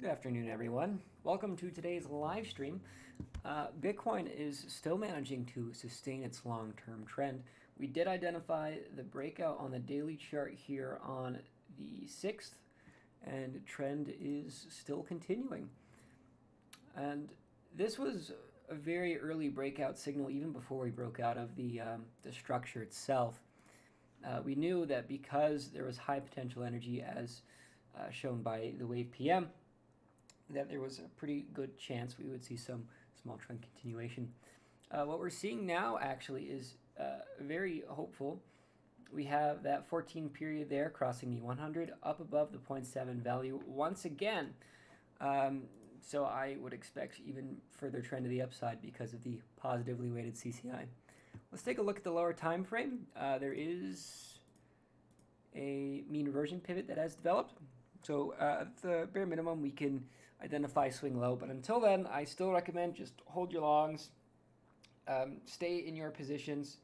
Good afternoon, everyone. Welcome to today's live stream. Bitcoin is still managing to sustain its long-term trend. We did identify the breakout on the daily chart here on the 6th, and trend is still continuing. And this was a very early breakout signal even before we broke out of the structure itself. We knew that because there was high potential energy as shown by the wave PM, that there was a pretty good chance we would see some small trend continuation. What we're seeing now actually is very hopeful. We have that 14 period there crossing the 100 up above the 0.7 value once again. So I would expect even further trend to the upside because of the positively weighted CCI. Let's take a look at the lower time frame. There is a mean reversion pivot that has developed. So at the bare minimum, we can identify swing low, but until then, I still recommend just hold your longs, stay in your positions,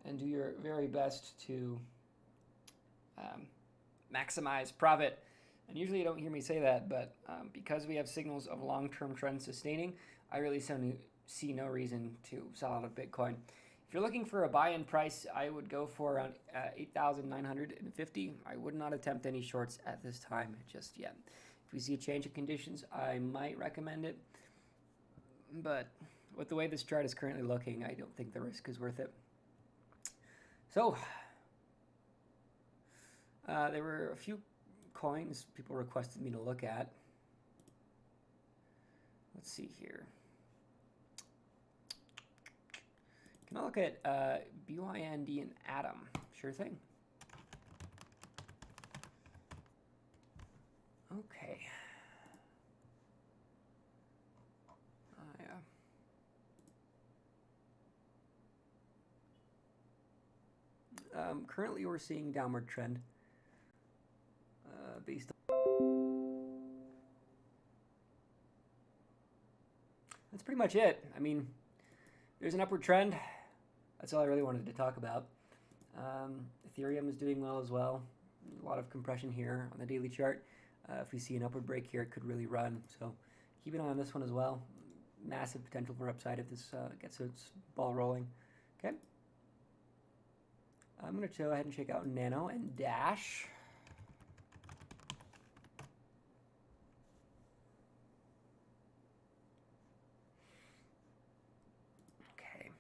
and do your very best to maximize profit. And usually you don't hear me say that, but because we have signals of long-term trend sustaining, I really see no reason to sell out of Bitcoin. If you're looking for a buy-in price, I would go for around 8,950. I would not attempt any shorts at this time just yet. If we see a change in conditions, I might recommend it. But with the way this chart is currently looking, I don't think the risk is worth it. So, there were a few coins people requested me to look at. Let's see here. Can I look at BYND and Atom? Sure thing. Okay. Currently, we're seeing downward trend based on. That's pretty much it. I mean, there's an upward trend. That's all I really wanted to talk about. Ethereum is doing well as well. A lot of compression here on the daily chart. If we see an upward break here, it could really run. So keep an eye on this one as well. Massive potential for upside if this gets its ball rolling. Okay. I'm going to go ahead and check out Nano and Dash. Okay.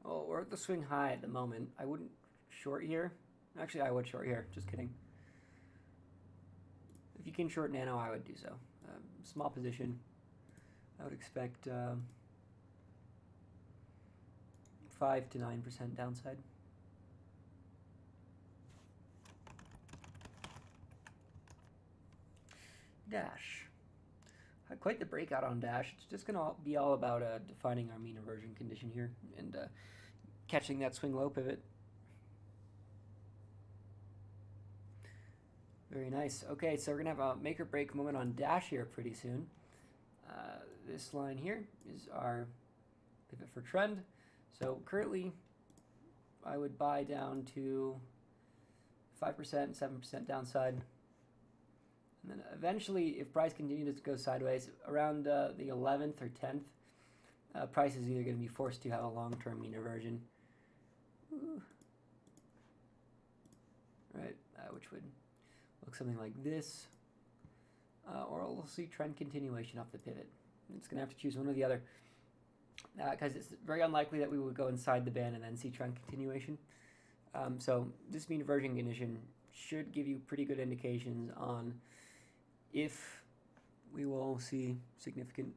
Well, we're at the swing high at the moment. I wouldn't short here. Actually, I would short here. Just kidding. If you can short Nano, I would do so. Small position. I would expect 5 to 9% downside. Dash. Quite the breakout on Dash. It's just going to be all about defining our mean reversion condition here and catching that swing low pivot. Very nice. Okay, so we're going to have a make or break moment on Dash here pretty soon. This line here is our pivot for trend. So currently, I would buy down to 5%, 7% downside. And then eventually, if price continues to go sideways, around the 11th or 10th, price is either going to be forced to have a long-term mean reversion. Right, which would look something like this. Or we'll see trend continuation off the pivot. It's going to have to choose one or the other. Because it's very unlikely that we would go inside the band and then see trend continuation. So this mean reversion condition should give you pretty good indications on if we will see significant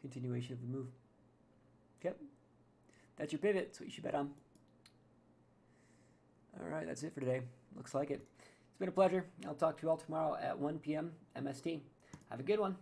continuation of the move. Okay, that's your pivot. That's what you should bet on. All right, that's it for today. Looks like it. It's been a pleasure. I'll talk to you all tomorrow at 1 p.m. MST. Have a good one.